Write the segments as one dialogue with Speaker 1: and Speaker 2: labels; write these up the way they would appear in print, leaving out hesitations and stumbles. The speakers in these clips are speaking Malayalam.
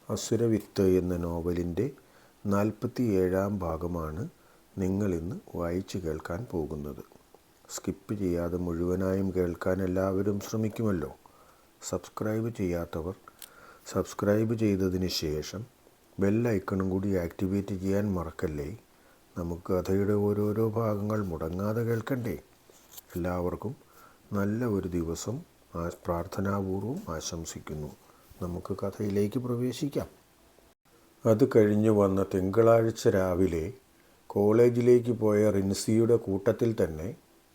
Speaker 1: അസുരവിത്ത് എന്ന നോവലിൻ്റെ 47-ാം ഭാഗമാണ് നിങ്ങളിന്ന് വായിച്ചു കേൾക്കാൻ പോകുന്നത്. സ്കിപ്പ് ചെയ്യാതെ മുഴുവനായും കേൾക്കാൻ എല്ലാവരും ശ്രമിക്കുമല്ലോ. സബ്സ്ക്രൈബ് ചെയ്യാത്തവർ സബ്സ്ക്രൈബ് ചെയ്തതിന് ശേഷം ബെൽ ഐക്കണും കൂടി ആക്ടിവേറ്റ് ചെയ്യാൻ മറക്കല്ലേ. നമുക്ക് കഥയുടെ ഓരോരോ ഭാഗങ്ങൾ മുടങ്ങാതെ കേൾക്കണ്ടേ. എല്ലാവർക്കും നല്ല ഒരു ദിവസം പ്രാർത്ഥനാപൂർവം ആശംസിക്കുന്നു. നമുക്ക് കഥയിലേക്ക് പ്രവേശിക്കാം. അത് കഴിഞ്ഞ് വന്ന തിങ്കളാഴ്ച രാവിലെ കോളേജിലേക്ക് പോയ റിൻസിയുടെ കൂട്ടത്തിൽ തന്നെ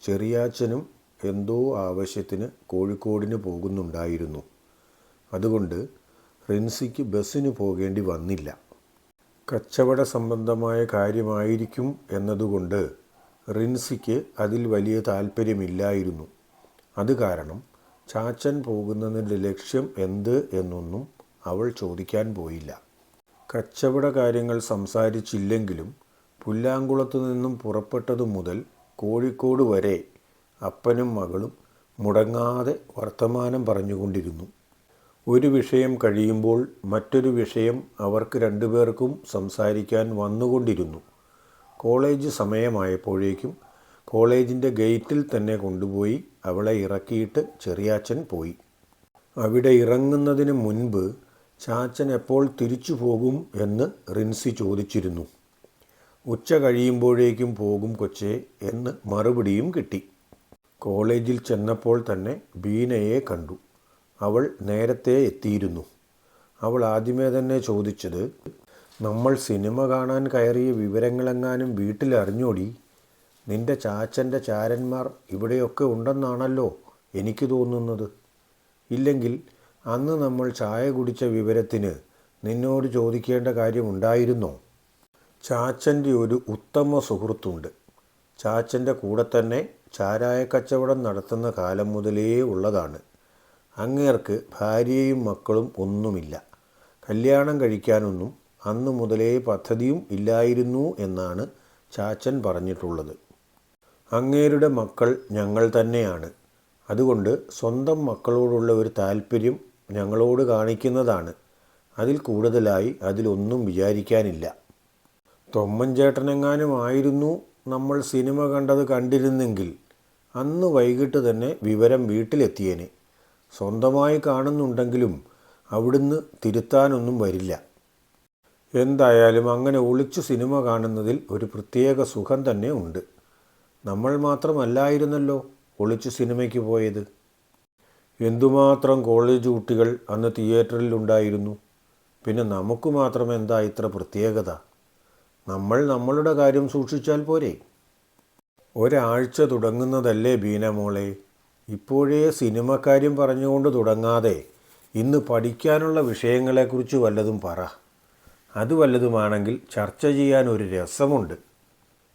Speaker 1: ചെറിയാച്ചനും എന്തോ ആവശ്യത്തിന് കോഴിക്കോടിന് പോകുന്നുണ്ടായിരുന്നു. അതുകൊണ്ട് റിൻസിക്ക് ബസ്സിന് പോകേണ്ടി വന്നില്ല. കച്ചവട സംബന്ധമായ കാര്യമായിരിക്കും എന്നതുകൊണ്ട് റിൻസിക്ക് അതിൽ വലിയ താല്പര്യമില്ലായിരുന്നു. അത് കാരണം ചാച്ചൻ പോകുന്നതിൻ്റെ ലക്ഷ്യം എന്ത് എന്നൊന്നും അവൾ ചോദിക്കാൻ പോയില്ല. കച്ചവട കാര്യങ്ങൾ സംസാരിച്ചില്ലെങ്കിലും പുല്ലാങ്കുളത്തു നിന്നും പുറപ്പെട്ടതു മുതൽ കോഴിക്കോട് വരെ അപ്പനും മകളും മുടങ്ങാതെ വർത്തമാനം പറഞ്ഞുകൊണ്ടിരുന്നു. ഒരു വിഷയം കഴിയുമ്പോൾ മറ്റൊരു വിഷയം അവർക്ക് രണ്ടുപേർക്കും സംസാരിക്കാൻ വന്നുകൊണ്ടിരുന്നു. കോളേജ് സമയമായപ്പോഴേക്കും കോളേജിൻ്റെ ഗേറ്റിൽ തന്നെ കൊണ്ടുപോയി അവളെ ഇറക്കിയിട്ട് ചെറിയാച്ചൻ പോയി. അവിടെ ഇറങ്ങുന്നതിന് മുൻപ് ചാച്ചൻ എപ്പോൾ തിരിച്ചു പോകും എന്ന് റിൻസി ചോദിച്ചിരുന്നു. ഉച്ച കഴിയുമ്പോഴേക്കും പോകും കൊച്ചേ എന്ന് മറുപടിയും കിട്ടി. കോളേജിൽ ചെന്നപ്പോൾ തന്നെ ബീനയെ കണ്ടു. അവൾ നേരത്തെ എത്തിയിരുന്നു. അവൾ ആദ്യമേ തന്നെ ചോദിച്ചത്, നമ്മൾ സിനിമ കാണാൻ കയറിയ വിവരങ്ങളെങ്ങാനും വീട്ടിൽ അറിഞ്ഞോടി? നിന്റെ ചാച്ചൻ്റെ ചാരന്മാർ ഇവിടെയൊക്കെ ഉണ്ടെന്നാണല്ലോ എനിക്ക് തോന്നുന്നത്. ഇല്ലെങ്കിൽ അന്ന് നമ്മൾ ചായ കുടിച്ച വിവരത്തിന് നിന്നോട് ചോദിക്കേണ്ട കാര്യമുണ്ടായിരുന്നോ? ചാച്ചൻ്റെ ഒരു ഉത്തമ സുഹൃത്തുണ്ട്. ചാച്ചൻ്റെ കൂടെ തന്നെ ചാരായ കച്ചവടം നടത്തുന്ന കാലം മുതലേ ഉള്ളതാണ്. അങ്ങേർക്ക് ഭാര്യയും മക്കളും ഒന്നുമില്ല. കല്യാണം കഴിക്കാനൊന്നും അന്ന് മുതലേ പദ്ധതിയും ഇല്ലായിരുന്നു എന്നാണ് ചാച്ചൻ പറഞ്ഞിട്ടുള്ളത്. അങ്ങേരുടെ മക്കൾ ഞങ്ങൾ തന്നെയാണ്. അതുകൊണ്ട് സ്വന്തം മക്കളോടുള്ള ഒരു താല്പര്യം ഞങ്ങളോട് കാണിക്കുന്നതാണ്. അതിൽ കൂടുതലായി അതിലൊന്നും വിചാരിക്കാനില്ല. തൊമ്മൻചേട്ടനെങ്ങാനും ആയിരുന്നു നമ്മൾ സിനിമ കണ്ടിരുന്നെങ്കിൽ അന്ന് വൈകിട്ട് തന്നെ വിവരം വീട്ടിലെത്തിയേനെ. സ്വന്തമായി കാണുന്നുണ്ടെങ്കിലും അവിടുന്ന് തിരുത്താനൊന്നും വരില്ല. എന്തായാലും അങ്ങനെ ഒളിച്ചു സിനിമ കാണുന്നതിൽ ഒരു പ്രത്യേക സുഖം തന്നെ ഉണ്ട്. നമ്മൾ മാത്രമല്ലായിരുന്നല്ലോ ഒളിച്ചു സിനിമയ്ക്ക് പോയത്. എന്തുമാത്രം കോളേജ് കുട്ടികൾ അന്ന് തിയേറ്ററിൽ ഉണ്ടായിരുന്നു. പിന്നെ നമുക്ക് മാത്രം എന്താ ഇത്ര പ്രത്യേകത? നമ്മൾ നമ്മളുടെ കാര്യം സൂക്ഷിച്ചാൽ പോരെ. ഒരാഴ്ച തുടങ്ങുന്നതല്ലേ ബീന മോളെ. ഇപ്പോഴേ സിനിമക്കാര്യം പറഞ്ഞുകൊണ്ട് തുടങ്ങാതെ ഇന്ന് പഠിക്കാനുള്ള വിഷയങ്ങളെക്കുറിച്ച് വല്ലതും പറ. അത് വല്ലതുമാണെങ്കിൽ ചർച്ച ചെയ്യാൻ ഒരു രസമുണ്ട്.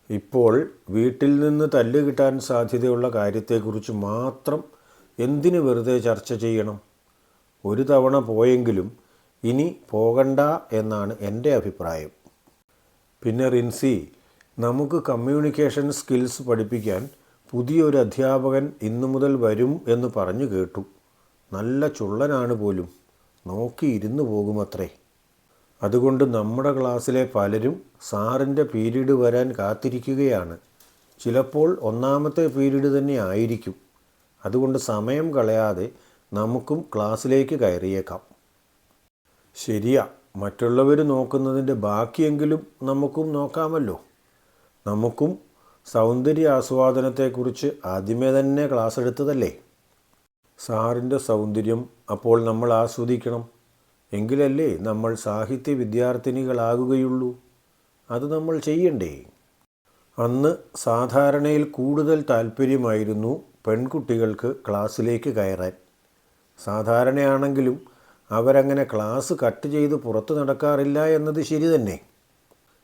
Speaker 1: ഇപ്പോൾ വീട്ടിൽ നിന്ന് തല്ല് കിട്ടാൻ സാധ്യതയുള്ള കാര്യത്തെക്കുറിച്ച് മാത്രം എന്തിനു വെറുതെ ചർച്ച ചെയ്യണം? ഒരു തവണ പോയെങ്കിലും ഇനി പോകണ്ട എന്നാണ് എൻ്റെ അഭിപ്രായം. പിന്നെ റിൻസി, നമുക്ക് കമ്മ്യൂണിക്കേഷൻ സ്കിൽസ് പഠിപ്പിക്കാൻ പുതിയൊരു അധ്യാപകൻ ഇന്നു മുതൽ വരും എന്ന് പറഞ്ഞു കേട്ടു. നല്ല ചുള്ളനാണ് പോലും. നോക്കിയിരുന്നു പോകുമത്രേ. അതുകൊണ്ട് നമ്മുടെ ക്ലാസ്സിലെ പലരും സാറിൻ്റെ പീരീഡ് വരാൻ കാത്തിരിക്കുകയാണ്. ചിലപ്പോൾ ഒന്നാമത്തെ പീരീഡ് തന്നെ ആയിരിക്കും. അതുകൊണ്ട് സമയം കളയാതെ നമുക്കും ക്ലാസ്സിലേക്ക് കയറിയേക്കാം. ശരിയാ, മറ്റുള്ളവർ നോക്കുന്നതിൻ്റെ ബാക്കിയെങ്കിലും നമുക്കും നോക്കാമല്ലോ. നമുക്കും സൗന്ദര്യ ആസ്വാദനത്തെക്കുറിച്ച് ആദ്യമേ തന്നെ ക്ലാസ് എടുത്തതല്ലേ. സാറിൻ്റെ സൗന്ദര്യം അപ്പോൾ നമ്മൾ ആസ്വദിക്കണം. എങ്കിലല്ലേ നമ്മൾ സാഹിത്യ വിദ്യാർത്ഥിനികളാകുകയുള്ളൂ. അത് നമ്മൾ ചെയ്യണ്ടേ? അന്ന് സാധാരണയിൽ കൂടുതൽ താല്പര്യമായിരുന്നു പെൺകുട്ടികൾക്ക് ക്ലാസ്സിലേക്ക് കയറാൻ. സാധാരണയാണെങ്കിലും അവരങ്ങനെ ക്ലാസ് കട്ട് ചെയ്ത് പുറത്തു നടക്കാറില്ല എന്നത് ശരി തന്നെ.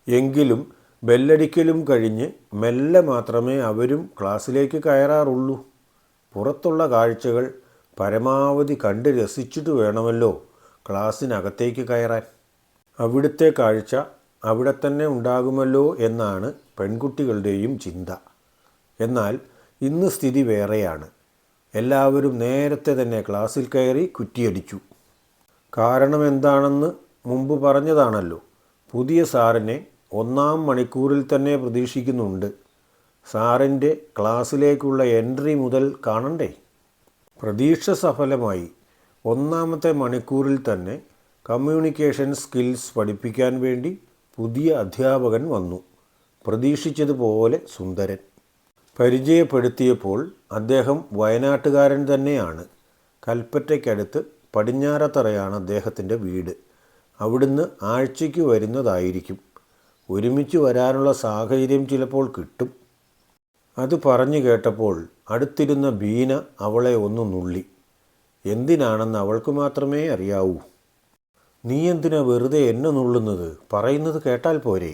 Speaker 1: എങ്കിലും ബെല്ലടിക്കലും കഴിഞ്ഞ് മെല്ലെ മാത്രമേ അവരും ക്ലാസ്സിലേക്ക് കയറാറുള്ളൂ. പുറത്തുള്ള കാഴ്ചകൾ പരമാവധി കണ്ട് രസിച്ചിട്ട് വേണമല്ലോ ക്ലാസ്സിനകത്തേക്ക് കയറാൻ. അവിടുത്തെ കാഴ്ച അവിടെ തന്നെ ഉണ്ടാകുമല്ലോ എന്നാണ് പെൺകുട്ടികളുടെയും ചിന്ത. എന്നാൽ ഇന്ന് സ്ഥിതി വേറെയാണ്. എല്ലാവരും നേരത്തെ തന്നെ ക്ലാസ്സിൽ കയറി കുറ്റിയടിച്ചു. കാരണം എന്താണെന്ന് മുമ്പ് പറഞ്ഞതാണല്ലോ, പുതിയ സാറിനെ 1-ാം മണിക്കൂറിൽ തന്നെ പ്രതീക്ഷിക്കുന്നുണ്ട്. സാറിൻ്റെ ക്ലാസ്സിലേക്കുള്ള എൻട്രി മുതൽ കാണണ്ടേ? പ്രതീക്ഷ സഫലമായി. 1-ാമത്തെ മണിക്കൂറിൽ തന്നെ കമ്മ്യൂണിക്കേഷൻ സ്കിൽസ് പഠിപ്പിക്കാൻ വേണ്ടി പുതിയ അധ്യാപകൻ വന്നു. പ്രതീക്ഷിച്ചതുപോലെ സുന്ദരൻ. പരിചയപ്പെടുത്തിയപ്പോൾ അദ്ദേഹം വയനാട്ടുകാരൻ തന്നെയാണ്. കൽപ്പറ്റയ്ക്കടുത്ത് പടിഞ്ഞാറത്തറയാണ് അദ്ദേഹത്തിൻ്റെ വീട്. അവിടുന്ന് ആഴ്ചയ്ക്ക് വരുന്നതായിരിക്കും. ഒരുമിച്ച് വരാനുള്ള സാഹചര്യം ചിലപ്പോൾ കിട്ടും. അത് പറഞ്ഞു കേട്ടപ്പോൾ അടുത്തിരുന്ന ബീന അവളെ ഒന്ന് നുള്ളി. എന്തിനാണെന്ന് അവൾക്ക് മാത്രമേ അറിയാവൂ. നീ എന്തിനാ വെറുതെ എന്നെ നുള്ളുന്നത്? പറയുന്നത് കേട്ടാൽ പോരെ?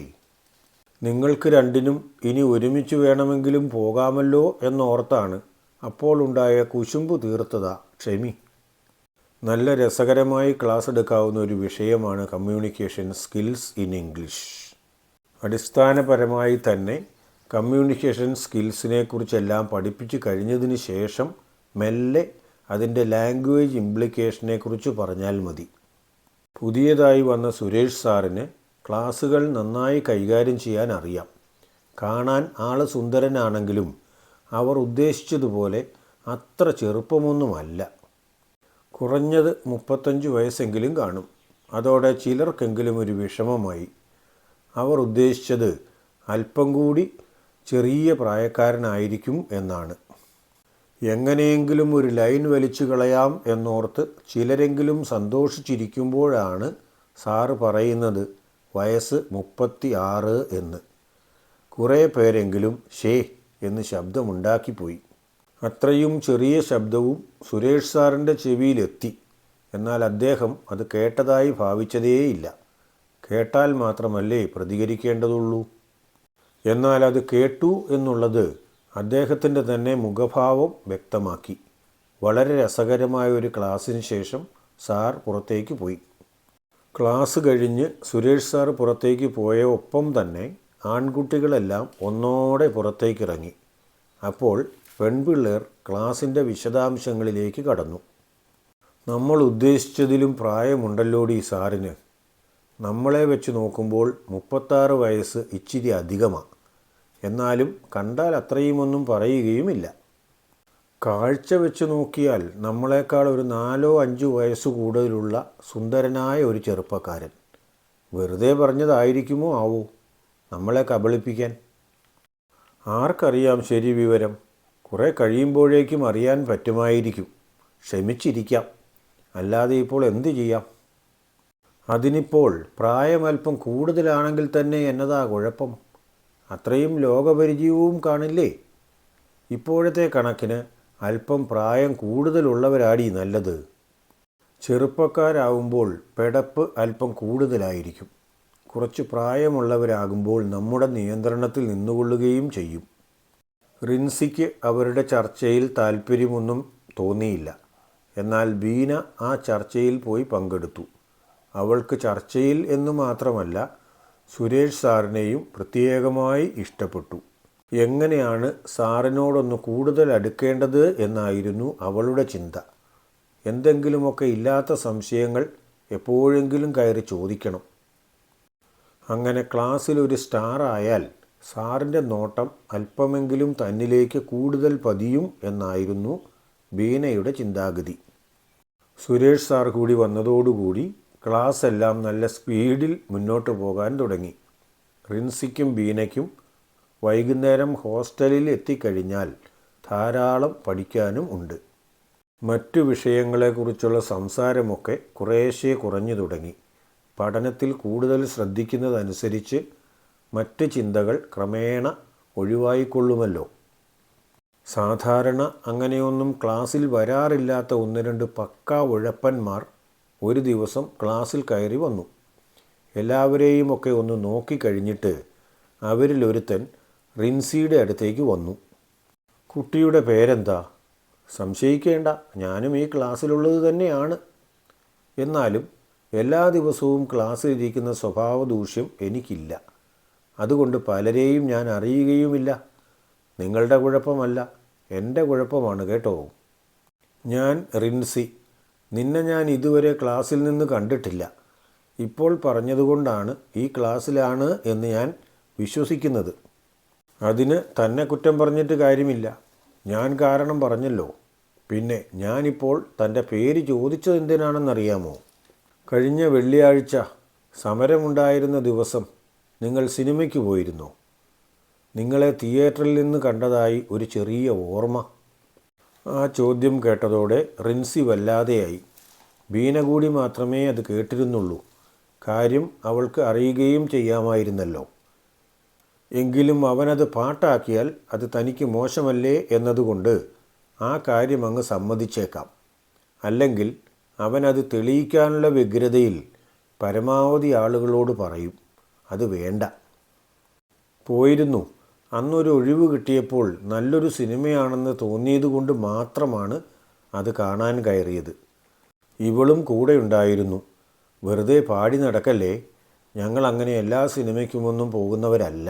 Speaker 1: നിങ്ങൾക്ക് രണ്ടിനും ഇനി ഒരുമിച്ച് വേണമെങ്കിലും പോകാമല്ലോ എന്നോർത്താണ്. അപ്പോൾ ഉണ്ടായ കുശുമ്പ് തീർത്തതാ, ക്ഷമി. നല്ല രസകരമായി ക്ലാസ് എടുക്കാവുന്ന ഒരു വിഷയമാണ് കമ്മ്യൂണിക്കേഷൻ സ്കിൽസ് ഇൻ ഇംഗ്ലീഷ്. അടിസ്ഥാനപരമായി തന്നെ കമ്മ്യൂണിക്കേഷൻ സ്കിൽസിനെ കുറിച്ചെല്ലാം പഠിപ്പിച്ചു കഴിഞ്ഞതിന് ശേഷം മെല്ലെ അതിൻ്റെ ലാംഗ്വേജ് ഇംപ്ലിക്കേഷനെക്കുറിച്ച് പറഞ്ഞാൽ മതി. പുതിയതായി വന്ന സുരേഷ് സാറിന് ക്ലാസ്സുകൾ നന്നായി കൈകാര്യം ചെയ്യാൻ അറിയാം. കാണാൻ ആൾ സുന്ദരനാണെങ്കിലും അവർ ഉദ്ദേശിച്ചതുപോലെ അത്ര ചെറുപ്പമൊന്നുമല്ല. കുറഞ്ഞത് 35 വയസ്സെങ്കിലും കാണും. അതോടെ ചിലർക്കെങ്കിലും ഒരു വിഷമമായി. അവർ ഉദ്ദേശിച്ചത് അല്പം കൂടി ചെറിയ പ്രായക്കാരനായിരിക്കും എന്നാണ്. എങ്ങനെയെങ്കിലും ഒരു ലൈൻ വലിച്ചു കളയാം എന്നോർത്ത് ചിലരെങ്കിലും സന്തോഷിച്ചിരിക്കുമ്പോഴാണ് സാറ് പറയുന്നത് വയസ്സ് 36 എന്ന്. കുറേ പേരെങ്കിലും ഷേ എന്ന് ശബ്ദമുണ്ടാക്കിപ്പോയി. അത്രയും ചെറിയ ശബ്ദവും സുരേഷ് സാറിൻ്റെ ചെവിയിലെത്തി. എന്നാൽ അദ്ദേഹം അത് കേട്ടതായി ഭാവിച്ചതേയില്ല. കേട്ടാൽ മാത്രമല്ലേ പ്രതികരിക്കേണ്ടതുള്ളൂ. എന്നാൽ അത് കേട്ടു എന്നുള്ളത് അദ്ദേഹത്തിൻ്റെ തന്നെ മുഖഭാവം വ്യക്തമാക്കി. വളരെ രസകരമായ ഒരു ക്ലാസ്സിന് ശേഷം സാർ പുറത്തേക്ക് പോയി. ക്ലാസ് കഴിഞ്ഞ് സുരേഷ് സാർ പുറത്തേക്ക് പോയ ഒപ്പം തന്നെ ആൺകുട്ടികളെല്ലാം ഒന്നോടെ പുറത്തേക്കിറങ്ങി. അപ്പോൾ പെൺപിള്ളേർ ക്ലാസിൻ്റെ വിശദാംശങ്ങളിലേക്ക് കടന്നു. നമ്മൾ ഉദ്ദേശിച്ചതിലും പ്രായമുണ്ടല്ലോടി സാറിന്. നമ്മളെ വെച്ച് നോക്കുമ്പോൾ 36 വയസ്സ് ഇച്ചിരി അധികമാണ്. എന്നാലും കണ്ടാൽ അത്രയുമൊന്നും പറയുകയുമില്ല. കാഴ്ച വെച്ച് നോക്കിയാൽ നമ്മളെക്കാൾ ഒരു 4-5 വയസ്സ് കൂടുതലുള്ള സുന്ദരനായ ഒരു ചെറുപ്പക്കാരൻ. വെറുതെ പറഞ്ഞതായിരിക്കുമോ ആവോ നമ്മളെ കബളിപ്പിക്കാൻ? ആർക്കറിയാം ശരി വിവരം. കുറേ കഴിയുമ്പോഴേക്കും അറിയാൻ പറ്റുമായിരിക്കും. ക്ഷമിച്ചിരിക്കാം. അല്ലാതെ ഇപ്പോൾ എന്തു ചെയ്യാം? അതിനിപ്പോൾ പ്രായമല്പം കൂടുതലാണെങ്കിൽ തന്നെ എന്നതാ കുഴപ്പം? അത്രയും ലോകപരിചയവും കാണില്ലേ? ഇപ്പോഴത്തെ കണക്കിന് അല്പം പ്രായം കൂടുതലുള്ളവരാടി നല്ലത്. ചെറുപ്പക്കാരാവുമ്പോൾ പെടപ്പ് അല്പം കൂടുതലായിരിക്കും. കുറച്ച് പ്രായമുള്ളവരാകുമ്പോൾ നമ്മുടെ നിയന്ത്രണത്തിൽ നിന്നുകൊള്ളുകയും ചെയ്യും. റിൻസിക്ക് അവരുടെ ചർച്ചയിൽ താല്പര്യമൊന്നും തോന്നിയില്ല. എന്നാൽ ബീന ആ ചർച്ചയിൽ പോയി പങ്കെടുത്തു. അവൾക്ക് ചർച്ചയിൽ എന്നു മാത്രമല്ല സുരേഷ് സാറിനെയും പ്രത്യേകമായി ഇഷ്ടപ്പെട്ടു. എങ്ങനെയാണ് സാറിനോടൊന്ന് കൂടുതൽ അടുക്കേണ്ടത് എന്നായിരുന്നു അവളുടെ ചിന്ത. എന്തെങ്കിലുമൊക്കെ ഇല്ലാത്ത സംശയങ്ങൾ എപ്പോഴെങ്കിലും കയറി ചോദിക്കണം. അങ്ങനെ ക്ലാസ്സിൽ ഒരു സ്റ്റാർ ആയാൽ സാറിൻ്റെ നോട്ടം അല്പമെങ്കിലും തന്നിലേക്ക് കൂടുതൽ പതിയും എന്നായിരുന്നു ബീനയുടെ ചിന്താഗതി. സുരേഷ് സാർ കൂടി വന്നതോടുകൂടി ക്ലാസ് എല്ലാം നല്ല സ്പീഡിൽ മുന്നോട്ട് പോകാൻ തുടങ്ങി. റിൻസിക്കും ബീനയ്ക്കും വൈകുന്നേരം ഹോസ്റ്റലിൽ എത്തിക്കഴിഞ്ഞാൽ ധാരാളം പഠിക്കാനും ഉണ്ട്. മറ്റു വിഷയങ്ങളെക്കുറിച്ചുള്ള സംസാരമൊക്കെ കുറേശ്ശെ കുറഞ്ഞു തുടങ്ങി. പഠനത്തിൽ കൂടുതൽ ശ്രദ്ധിക്കുന്നതനുസരിച്ച് മറ്റ് ചിന്തകൾ ക്രമേണ ഒഴിവായിക്കൊള്ളുമല്ലോ. സാധാരണ അങ്ങനെയൊന്നും ക്ലാസ്സിൽ വരാറില്ലാത്ത 1-2 പക്കാ ഉഴപ്പന്മാർ ഒരു ദിവസം ക്ലാസ്സിൽ കയറി വന്നു. എല്ലാവരെയുമൊക്കെ ഒന്ന് നോക്കിക്കഴിഞ്ഞിട്ട് അവരിലൊരുത്തൻ റിൻസിയുടെ അടുത്തേക്ക് വന്നു. കുട്ടിയുടെ പേരെന്താ? സംശയിക്കേണ്ട, ഞാനും ഈ ക്ലാസ്സിലുള്ളത് തന്നെയാണ്. എന്നാലും എല്ലാ ദിവസവും ക്ലാസ്സിലിരിക്കുന്ന സ്വഭാവദൂഷ്യം എനിക്കില്ല. അതുകൊണ്ട് പലരെയും ഞാൻ അറിയുകയുമില്ല. നിങ്ങളുടെ കുഴപ്പമല്ല, എൻ്റെ കുഴപ്പമാണ് കേട്ടോ. ഞാൻ റിൻസി. നിന്നെ ഞാൻ ഇതുവരെ ക്ലാസ്സിൽ നിന്ന് കണ്ടിട്ടില്ല. ഇപ്പോൾ പറഞ്ഞതുകൊണ്ടാണ് ഈ ക്ലാസ്സിലാണ് എന്ന് ഞാൻ വിശ്വസിക്കുന്നത്. അതിന് തന്നെ കുറ്റം പറഞ്ഞിട്ട് കാര്യമില്ല. ഞാൻ കാരണം പറഞ്ഞല്ലോ. പിന്നെ ഞാനിപ്പോൾ തൻ്റെ പേര് ചോദിച്ചത് എന്തിനാണെന്നറിയാമോ? കഴിഞ്ഞ വെള്ളിയാഴ്ച സമരമുണ്ടായിരുന്ന ദിവസം നിങ്ങൾ സിനിമയ്ക്ക് പോയിരുന്നോ? നിങ്ങളെ തിയേറ്ററിൽ നിന്ന് കണ്ടതായി ഒരു ചെറിയ ഓർമ്മ. ആ ചോദ്യം കേട്ടതോടെ റിൻസി വല്ലാതെയായി. ബീന കൂടി മാത്രമേ അത് കേട്ടിരുന്നുള്ളൂ. കാര്യം അവൾക്ക് അറിയുകയും ചെയ്യാമായിരുന്നല്ലോ. എങ്കിലും അവനത് പാട്ടാക്കിയാൽ അത് തനിക്ക് മോശമല്ലേ എന്നതുകൊണ്ട് ആ കാര്യം അങ്ങ് സമ്മതിച്ചേക്കാം. അല്ലെങ്കിൽ അവനത് തെളിയിക്കാനുള്ള വ്യഗ്രതയിൽ പരമാവധി ആളുകളോട് പറയും. അത് വേണ്ട. പോയിരുന്നു. അന്നൊരു ഒഴിവ് കിട്ടിയപ്പോൾ നല്ലൊരു സിനിമയാണെന്ന് തോന്നിയതുകൊണ്ട് മാത്രമാണ് അത് കാണാൻ കയറിയത്. ഇവളും കൂടെ ഉണ്ടായിരുന്നു. വെറുതെ പാടി നടക്കല്ലേ. ഞങ്ങൾ അങ്ങനെ എല്ലാ സിനിമയ്ക്കുമൊന്നും പോകുന്നവരല്ല.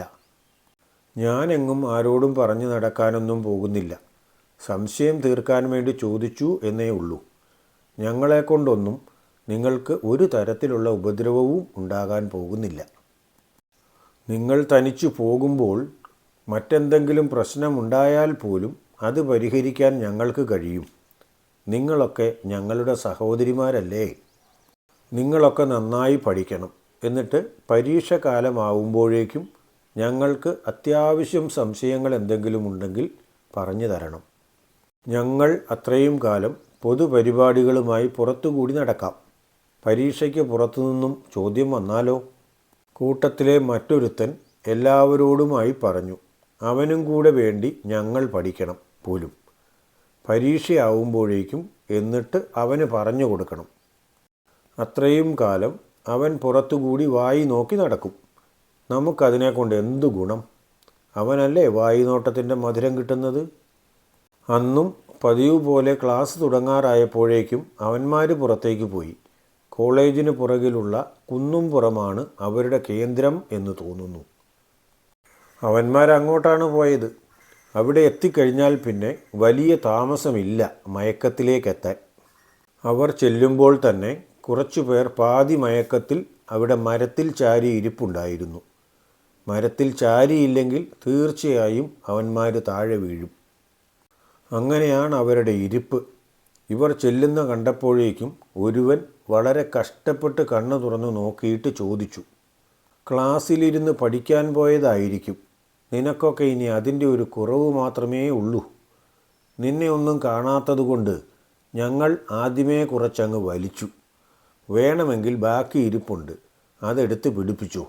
Speaker 1: ഞാനെങ്ങും ആരോടും പറഞ്ഞു നടക്കാനൊന്നും പോകുന്നില്ല. സംശയം തീർക്കാൻ വേണ്ടി ചോദിച്ചു എന്നേ ഉള്ളൂ. ഞങ്ങളെക്കൊണ്ടൊന്നും നിങ്ങൾക്ക് ഒരു തരത്തിലുള്ള ഉപദ്രവവും ഉണ്ടാകാൻ പോകുന്നില്ല. നിങ്ങൾ തനിച്ചു പോകുമ്പോൾ മറ്റെന്തെങ്കിലും പ്രശ്നമുണ്ടായാൽ പോലും അത് പരിഹരിക്കാൻ ഞങ്ങൾക്ക് കഴിയും. നിങ്ങളൊക്കെ ഞങ്ങളുടെ സഹോദരിമാരല്ലേ. നിങ്ങളൊക്കെ നന്നായി പഠിക്കണം. എന്നിട്ട് പരീക്ഷ കാലമാവുമ്പോഴേക്കും ഞങ്ങൾക്ക് അത്യാവശ്യം സംശയങ്ങൾ എന്തെങ്കിലും ഉണ്ടെങ്കിൽ പറഞ്ഞു തരണം. ഞങ്ങൾ അത്രയും കാലം പൊതുപരിപാടികളുമായി പുറത്തുകൂടി നടക്കാം. പരീക്ഷയ്ക്ക് പുറത്തുനിന്നും ചോദ്യം വന്നാലോ? കൂട്ടത്തിലെ മറ്റൊരുത്തൻ എല്ലാവരോടുമായി പറഞ്ഞു. അവനും കൂടെ വേണ്ടി ഞങ്ങൾ പഠിക്കണം പോലും. പരീക്ഷയാവുമ്പോഴേക്കും എന്നിട്ട് അവന് പറഞ്ഞു കൊടുക്കണം. അത്രയും കാലം അവൻ പുറത്തുകൂടി വായി നോക്കി നടക്കും. നമുക്കതിനെക്കൊണ്ട് എന്തു ഗുണം? അവനല്ലേ വായി നോട്ടത്തിൻ്റെ മധുരം കിട്ടുന്നത്. അന്നും പതിവ് പോലെ ക്ലാസ് തുടങ്ങാറായപ്പോഴേക്കും അവന്മാർ പുറത്തേക്ക് പോയി. കോളേജിന് പുറകിലുള്ള കുന്നുംപുറമാണ് അവരുടെ കേന്ദ്രം എന്ന് തോന്നുന്നു. അവന്മാരങ്ങോട്ടാണ് പോയത്. അവിടെ എത്തിക്കഴിഞ്ഞാൽ പിന്നെ വലിയ താമസമില്ല മയക്കത്തിലേക്കെത്താൻ. അവർ ചെല്ലുമ്പോൾ തന്നെ കുറച്ചു പേർ പാതി മയക്കത്തിൽ അവിടെ മരത്തിൽ ചാരി ഇരിപ്പുണ്ടായിരുന്നു. മരത്തിൽ ചാരിയില്ലെങ്കിൽ തീർച്ചയായും അവന്മാർ താഴെ വീഴും. അങ്ങനെയാണ് അവരുടെ ഇരിപ്പ്. ഇവർ ചെല്ലുന്ന കണ്ടപ്പോഴേക്കും ഒരുവൻ വളരെ കഷ്ടപ്പെട്ട് കണ്ണു തുറന്ന് നോക്കിയിട്ട് ചോദിച്ചു, ക്ലാസ്സിലിരുന്ന് പഠിക്കാൻ പോയതായിരിക്കും. നിനക്കൊക്കെ ഇനി അതിൻ്റെ ഒരു കുറവ് മാത്രമേ ഉള്ളൂ. നിന്നെ ഒന്നും കാണാത്തതുകൊണ്ട് ഞങ്ങൾ ആദ്യമേ കുറച്ചങ്ങ് വലിച്ചു. വേണമെങ്കിൽ ബാക്കി ഇരിപ്പുണ്ട്, അതെടുത്ത് പിടിപ്പിച്ചു.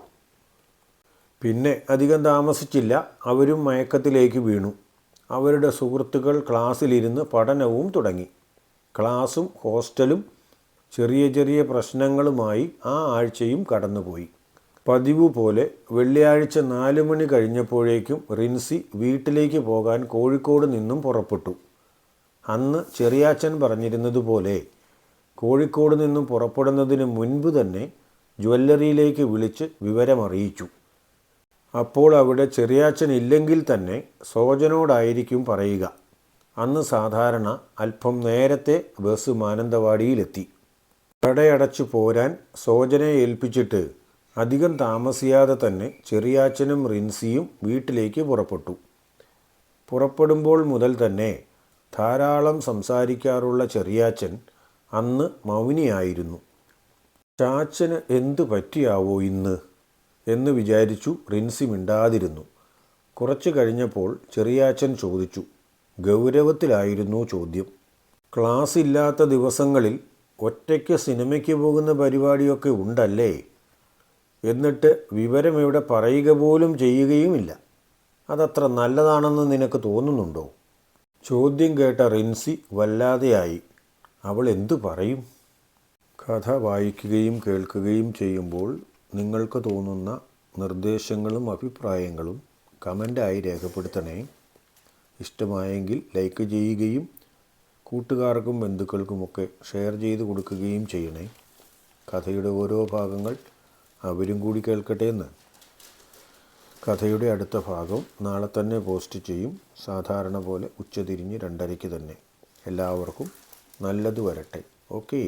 Speaker 1: പിന്നെ അധികം താമസിച്ചില്ല, അവരും മയക്കത്തിലേക്ക് വീണു. അവരുടെ സുഹൃത്തുക്കൾ ക്ലാസ്സിലിരുന്ന് പഠനവും തുടങ്ങി. ക്ലാസ്സും ഹോസ്റ്റലും ചെറിയ ചെറിയ പ്രശ്നങ്ങളുമായി ആ ആഴ്ചയും കടന്നുപോയി. പതിവ് പോലെ വെള്ളിയാഴ്ച 4 മണി കഴിഞ്ഞപ്പോഴേക്കും റിൻസി വീട്ടിലേക്ക് പോകാൻ കോഴിക്കോട് നിന്നും പുറപ്പെട്ടു. അന്ന് ചെറിയാച്ചൻ പറഞ്ഞിരുന്നതുപോലെ കോഴിക്കോട് നിന്നും പുറപ്പെടുന്നതിന് മുൻപ് തന്നെ ജ്വല്ലറിയിലേക്ക് വിളിച്ച് വിവരമറിയിച്ചു. അപ്പോൾ അവിടെ ചെറിയാച്ചൻ ഇല്ലെങ്കിൽ തന്നെ സോജനോടായിരിക്കും പറയുക. അന്ന് സാധാരണ അല്പം നേരത്തെ ബസ് മാനന്തവാടിയിലെത്തി. കടയടച്ചു പോരാൻ സോജനയെ ഏൽപ്പിച്ചിട്ട് അധികം താമസിയാതെ തന്നെ ചെറിയാച്ചനും റിൻസിയും വീട്ടിലേക്ക് പുറപ്പെട്ടു. പുറപ്പെടുമ്പോൾ മുതൽ തന്നെ ധാരാളം സംസാരിക്കാറുള്ള ചെറിയാച്ചൻ അന്ന് മൗനിയായിരുന്നു. ചാച്ചന് എന്തു പറ്റിയാവോ ഇന്ന് എന്ന് വിചാരിച്ചു റിൻസി മിണ്ടാതിരുന്നു. കുറച്ച് കഴിഞ്ഞപ്പോൾ ചെറിയാച്ചൻ ചോദിച്ചു. ഗൗരവത്തിലായിരുന്നു ചോദ്യം. ക്ലാസ് ഇല്ലാത്ത ദിവസങ്ങളിൽ ഒറ്റയ്ക്ക് സിനിമയ്ക്ക് പോകുന്ന പരിപാടിയൊക്കെ ഉണ്ടല്ലേ? എന്നിട്ട് വിവരമിവിടെ പറയുക പോലും ചെയ്യുകയുമില്ല. അതത്ര നല്ലതാണെന്ന് നിനക്ക് തോന്നുന്നുണ്ടോ? ചോദ്യം കേട്ട റിൻസി വല്ലാതെയായി. അവൾ എന്തു പറയും? കഥ വായിക്കുകയും കേൾക്കുകയും ചെയ്യുമ്പോൾ നിങ്ങൾക്ക് തോന്നുന്ന നിർദ്ദേശങ്ങളും അഭിപ്രായങ്ങളും കമൻ്റായി രേഖപ്പെടുത്തണേ. ഇഷ്ടമായെങ്കിൽ ലൈക്ക് ചെയ്യുകയും കൂട്ടുകാർക്കും ബന്ധുക്കൾക്കുമൊക്കെ ഷെയർ ചെയ്ത് കൊടുക്കുകയും ചെയ്യണേ. കഥയുടെ ഓരോ ഭാഗങ്ങൾ അവരും കൂടി കേൾക്കട്ടെ എന്ന്. കഥയുടെ അടുത്ത ഭാഗം നാളെ തന്നെ പോസ്റ്റ് ചെയ്യും. സാധാരണ പോലെ ഉച്ചതിരിഞ്ഞ് 2:30 തന്നെ. എല്ലാവർക്കും നല്ലത് വരട്ടെ. ഓക്കേ.